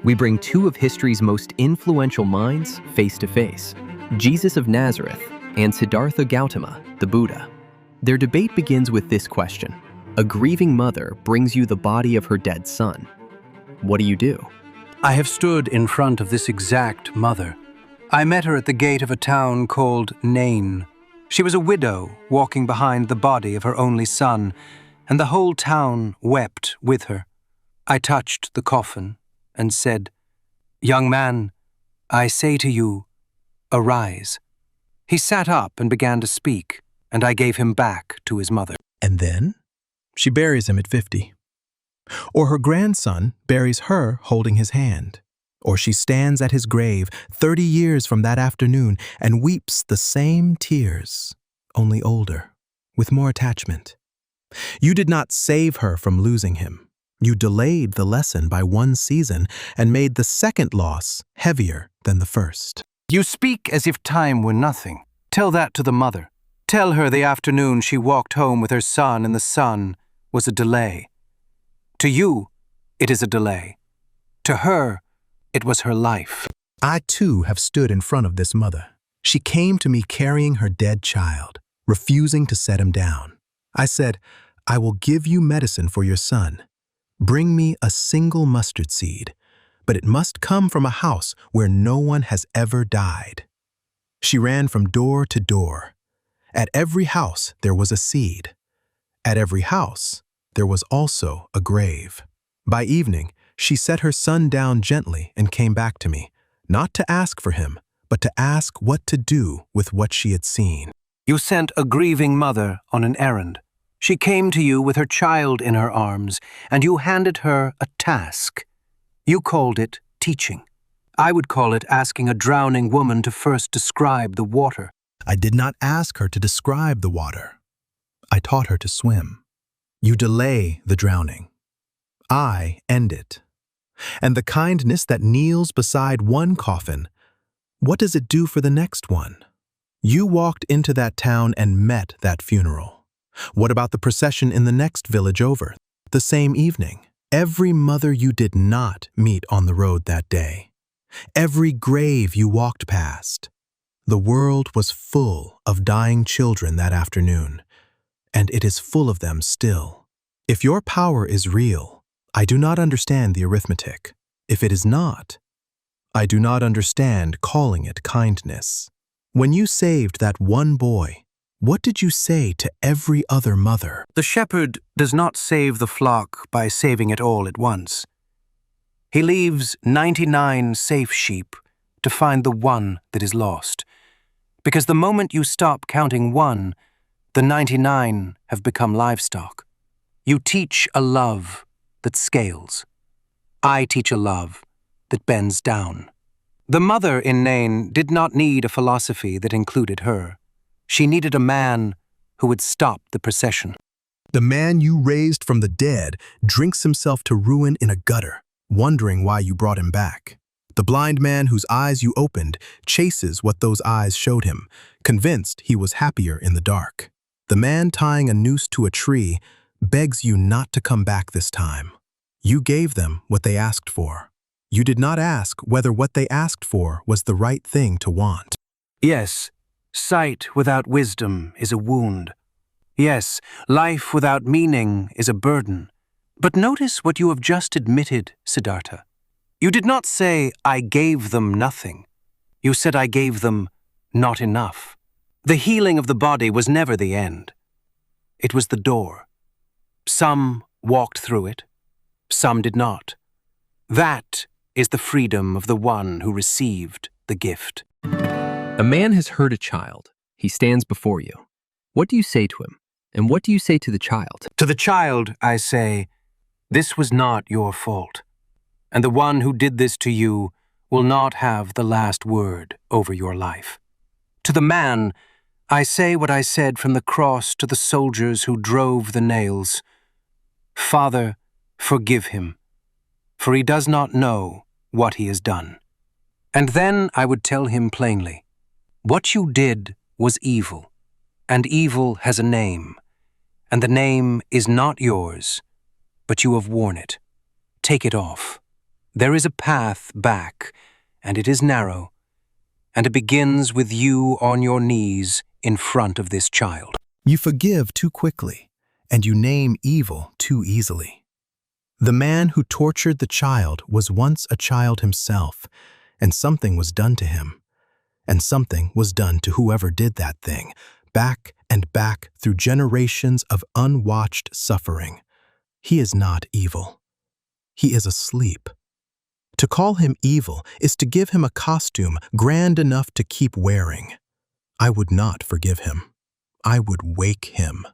We bring two of history's most influential minds face to face, Jesus of Nazareth and Siddhartha Gautama, the Buddha. Their debate begins with this question. A grieving mother brings you the body of her dead son. What do you do? I have stood in front of this exact mother. I met her at the gate of a town called Nain. She was a widow walking behind the body of her only son, and the whole town wept with her. I touched the coffin and said, "Young man, I say to you, arise." He sat up and began to speak, and I gave him back to his mother. And then she buries him at 50. Or her grandson buries her holding his hand. Or she stands at his grave 30 years from that afternoon and weeps the same tears, only older, with more attachment. You did not save her from losing him. You delayed the lesson by 1 season and made the second loss heavier than the first. You speak as if time were nothing. Tell that to the mother. Tell her the afternoon she walked home with her son and the sun was a delay. To you, it is a delay. To her, it was her life. I too have stood in front of this mother. She came to me carrying her dead child, refusing to set him down. I said, "I will give you medicine for your son. Bring me a single mustard seed, but it must come from a house where no one has ever died." She ran from door to door. At every house there was a seed. At every house there was also a grave. By evening, she set her son down gently and came back to me, not to ask for him, but to ask what to do with what she had seen. You sent a grieving mother on an errand. She came to you with her child in her arms, and you handed her a task. You called it teaching. I would call it asking a drowning woman to first describe the water. I did not ask her to describe the water. I taught her to swim. You delay the drowning. I end it. And the kindness that kneels beside one coffin, what does it do for the next one? You walked into that town and met that funeral. What about the procession in the next village over, the same evening? Every mother you did not meet on the road that day. Every grave you walked past. The world was full of dying children that afternoon, and it is full of them still. If your power is real, I do not understand the arithmetic. If it is not, I do not understand calling it kindness. When you saved that one boy, what did you say to every other mother? The shepherd does not save the flock by saving it all at once. He leaves 99 safe sheep to find the one that is lost. Because the moment you stop counting one, the 99 have become livestock. You teach a love that scales. I teach a love that bends down. The mother in Nain did not need a philosophy that included her. She needed a man who would stop the procession. The man you raised from the dead drinks himself to ruin in a gutter, wondering why you brought him back. The blind man whose eyes you opened chases what those eyes showed him, convinced he was happier in the dark. The man tying a noose to a tree begs you not to come back this time. You gave them what they asked for. You did not ask whether what they asked for was the right thing to want. Yes, sight without wisdom is a wound. Yes, life without meaning is a burden. But notice what you have just admitted, Siddhartha. You did not say, "I gave them nothing." You said, "I gave them not enough." The healing of the body was never the end. It was the door. Some walked through it, some did not. That is the freedom of the one who received the gift. A man has hurt a child. He stands before you. What do you say to him? And what do you say to the child? To the child, I say, "This was not your fault. And the one who did this to you will not have the last word over your life." To the man, I say what I said from the cross to the soldiers who drove the nails. "Father, forgive him, for he does not know what he has done." And then I would tell him plainly, "What you did was evil, and evil has a name, and the name is not yours, but you have worn it. Take it off. There is a path back, and it is narrow, and it begins with you on your knees in front of this child. You forgive too quickly, and you name evil too easily. The man who tortured the child was once a child himself, and something was done to him. And something was done to whoever did that thing, back and back through generations of unwatched suffering. He is not evil. He is asleep. To call him evil is to give him a costume grand enough to keep wearing. I would not forgive him. I would wake him.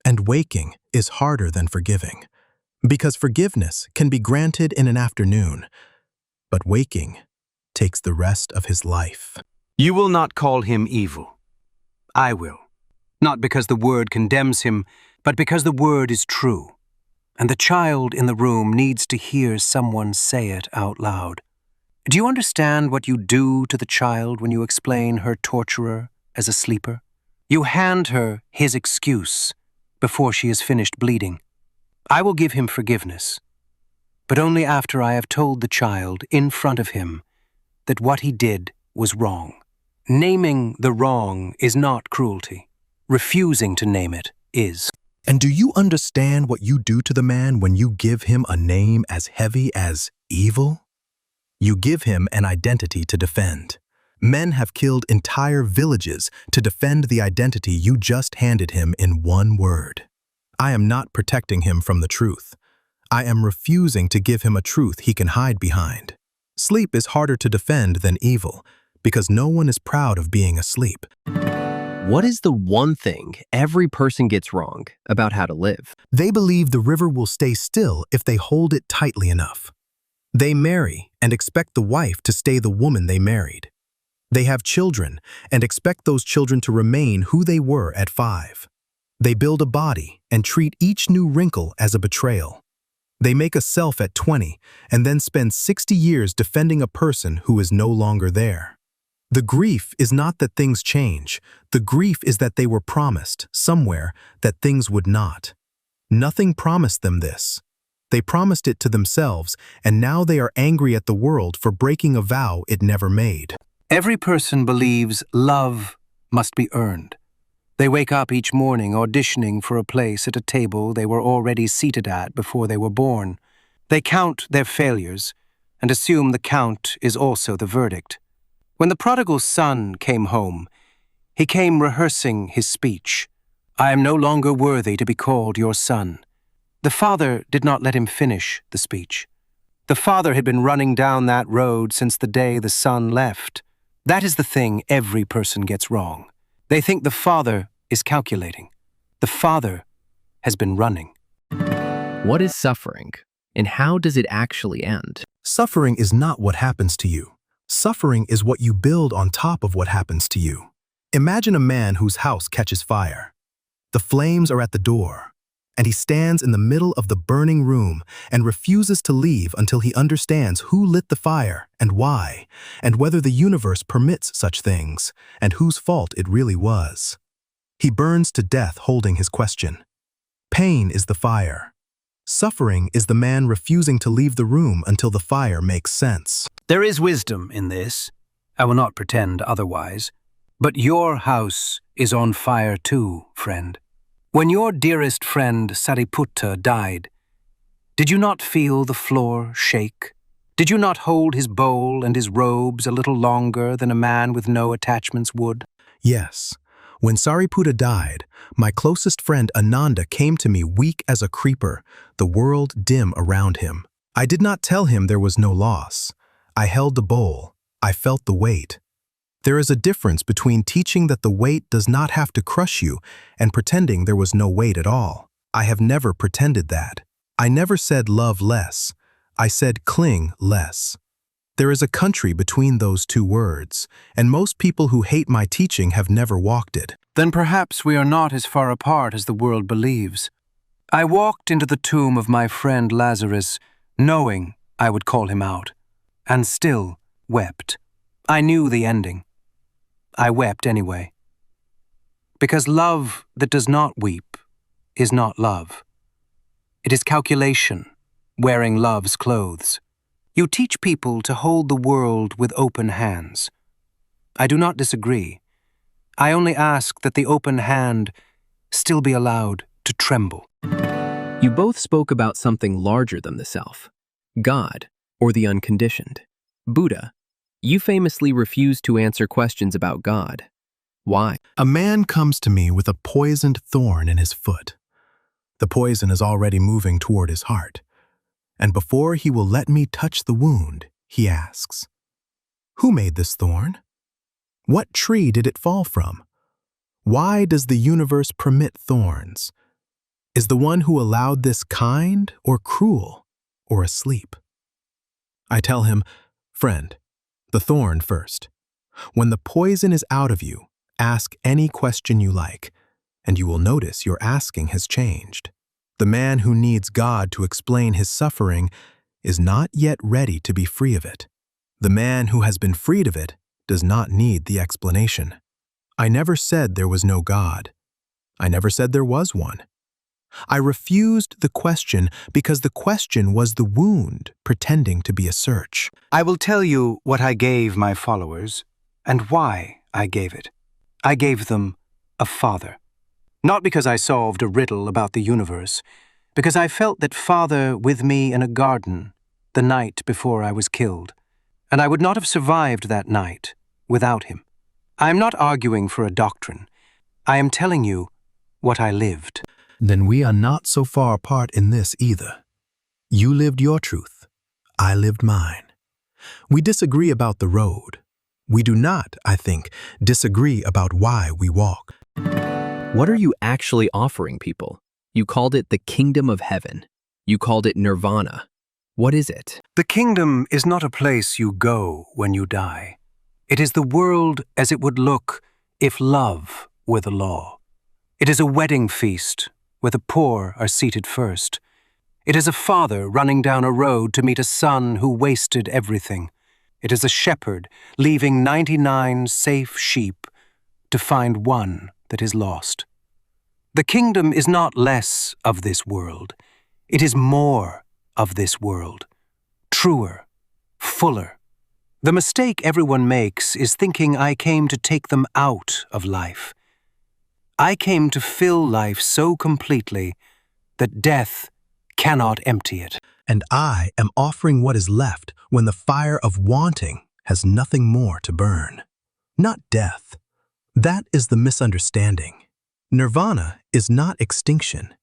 And waking is harder than forgiving, because forgiveness can be granted in an afternoon, but waking takes the rest of his life. You will not call him evil. I will. Not because the word condemns him, but because the word is true. And the child in the room needs to hear someone say it out loud. Do you understand what you do to the child when you explain her torturer as a sleeper? You hand her his excuse before she has finished bleeding. I will give him forgiveness, but only after I have told the child in front of him that what he did was wrong. Naming the wrong is not cruelty. Refusing to name it is. And do you understand what you do to the man when you give him a name as heavy as evil? You give him an identity to defend. Men have killed entire villages to defend the identity you just handed him in one word. I am not protecting him from the truth. I am refusing to give him a truth he can hide behind. Sleep is harder to defend than evil, because no one is proud of being asleep. What is the one thing every person gets wrong about how to live? They believe the river will stay still if they hold it tightly enough. They marry and expect the wife to stay the woman they married. They have children and expect those children to remain who they were at 5. They build a body and treat each new wrinkle as a betrayal. They make a self at 20 and then spend 60 years defending a person who is no longer there. The grief is not that things change. The grief is that they were promised, somewhere, that things would not. Nothing promised them this. They promised it to themselves, and now they are angry at the world for breaking a vow it never made. Every person believes love must be earned. They wake up each morning auditioning for a place at a table they were already seated at before they were born. They count their failures and assume the count is also the verdict. When the prodigal son came home, he came rehearsing his speech. I am no longer worthy to be called your son. The father did not let him finish the speech. The father had been running down that road since the day the son left. That is the thing every person gets wrong. They think the father is calculating. The father has been running. What is suffering, and how does it actually end? Suffering is not what happens to you. Suffering is what you build on top of what happens to you. Imagine a man whose house catches fire. The flames are at the door, and he stands in the middle of the burning room and refuses to leave until he understands who lit the fire and why, and whether the universe permits such things, and whose fault it really was. He burns to death holding his question. Pain is the fire. Suffering is the man refusing to leave the room until the fire makes sense. There is wisdom in this. I will not pretend otherwise. But your house is on fire too, friend. When your dearest friend Sariputta died, did you not feel the floor shake? Did you not hold his bowl and his robes a little longer than a man with no attachments would? Yes. When Sariputta died, my closest friend Ananda came to me weak as a creeper, the world dim around him. I did not tell him there was no loss. I held the bowl. I felt the weight. There is a difference between teaching that the weight does not have to crush you and pretending there was no weight at all. I have never pretended that. I never said love less. I said cling less. There is a country between those two words, and most people who hate my teaching have never walked it. Then perhaps we are not as far apart as the world believes. I walked into the tomb of my friend Lazarus, knowing I would call him out, and still wept. I knew the ending. I wept anyway. Because love that does not weep is not love. It is calculation, wearing love's clothes. You teach people to hold the world with open hands. I do not disagree. I only ask that the open hand still be allowed to tremble. You both spoke about something larger than the self, God, or the unconditioned. Buddha, you famously refused to answer questions about God. Why? A man comes to me with a poisoned thorn in his foot. The poison is already moving toward his heart, and before he will let me touch the wound, he asks, "Who made this thorn? What tree did it fall from? Why does the universe permit thorns? Is the one who allowed this kind or cruel or asleep?" I tell him, "Friend, the thorn first. When the poison is out of you, ask any question you like, and you will notice your asking has changed. The man who needs God to explain his suffering is not yet ready to be free of it. The man who has been freed of it does not need the explanation. I never said there was no God. I never said there was one. I refused the question because the question was the wound pretending to be a search. I will tell you what I gave my followers and why I gave it. I gave them a father. Not because I solved a riddle about the universe, because I felt that Father with me in a garden the night before I was killed, and I would not have survived that night without him. I am not arguing for a doctrine. I am telling you what I lived. Then we are not so far apart in this either. You lived your truth. I lived mine. We disagree about the road. We do not, I think, disagree about why we walk. What are you actually offering people? You called it the kingdom of heaven. You called it Nirvana. What is it? The kingdom is not a place you go when you die. It is the world as it would look if love were the law. It is a wedding feast where the poor are seated first. It is a father running down a road to meet a son who wasted everything. It is a shepherd leaving 99 safe sheep to find one that is lost. The kingdom is not less of this world. It is more of this world, truer, fuller. The mistake everyone makes is thinking I came to take them out of life. I came to fill life so completely that death cannot empty it. And I am offering what is left when the fire of wanting has nothing more to burn. Not death. That is the misunderstanding. Nirvana is not extinction.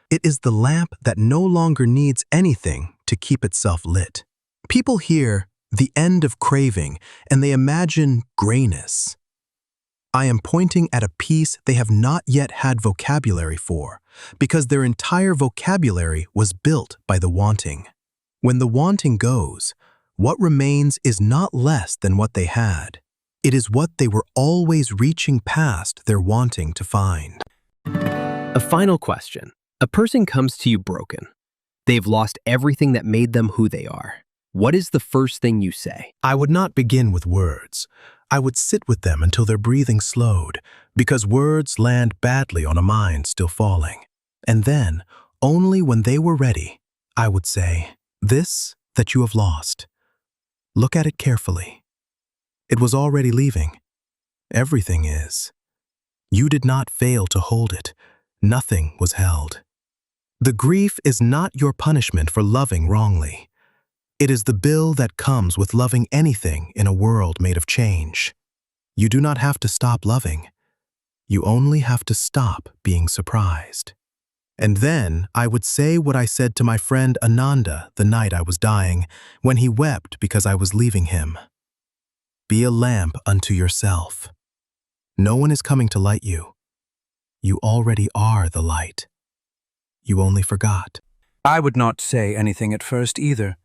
It is the lamp that no longer needs anything to keep itself lit. People hear the end of craving and they imagine grayness. I am pointing at a piece they have not yet had vocabulary for, because their entire vocabulary was built by the wanting. When the wanting goes, what remains is not less than what they had. It is what they were always reaching past their wanting to find. A final question. A person comes to you broken. They've lost everything that made them who they are. What is the first thing you say? I would not begin with words. I would sit with them until their breathing slowed, because words land badly on a mind still falling. And then, only when they were ready, I would say, "This that you have lost, look at it carefully. It was already leaving. Everything is. You did not fail to hold it. Nothing was held. The grief is not your punishment for loving wrongly. It is the bill that comes with loving anything in a world made of change. You do not have to stop loving. You only have to stop being surprised." And then I would say what I said to my friend Ananda the night I was dying, when he wept because I was leaving him. Be a lamp unto yourself. No one is coming to light you. You already are the light. You only forgot. I would not say anything at first either.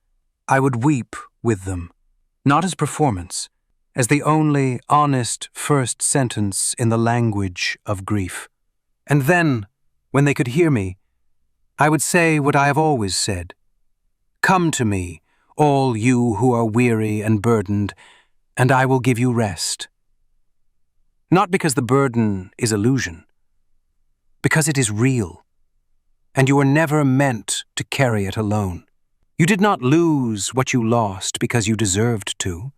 I would weep with them, not as performance, as the only honest first sentence in the language of grief. And then, when they could hear me, I would say what I have always said. Come to me, all you who are weary and burdened, and I will give you rest. Not because the burden is illusion, because it is real, and you are never meant to carry it alone. You did not lose what you lost because you deserved to.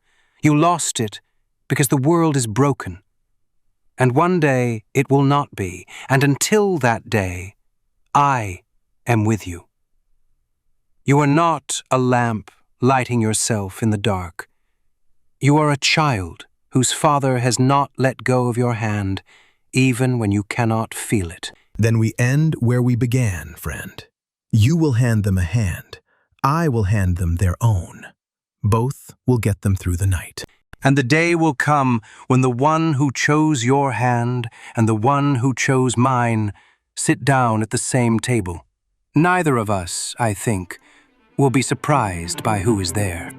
You lost it because the world is broken. And one day it will not be, and until that day, I am with you. You are not a lamp lighting yourself in the dark. You are a child whose father has not let go of your hand, even when you cannot feel it. Then we end where we began, friend. You will hand them a hand. I will hand them their own. Both will get them through the night. And the day will come when the one who chose your hand and the one who chose mine sit down at the same table. Neither of us, I think, will be surprised by who is there.